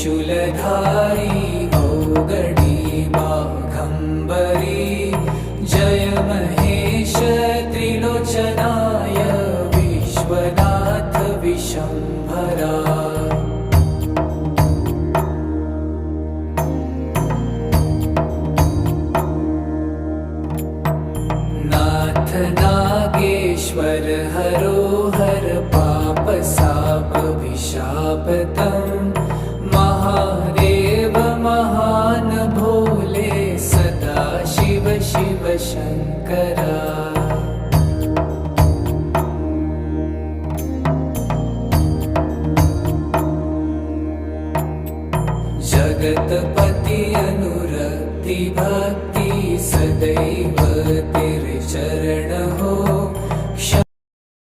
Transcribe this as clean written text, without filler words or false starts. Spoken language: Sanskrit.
त्रिशूलधारी औगडी बाघम्बरी जय महेश त्रिलोचनाय विश्वनाथ विशम्भरा। नाथ नागेश्वर हरो हर पाप साप विशापतम्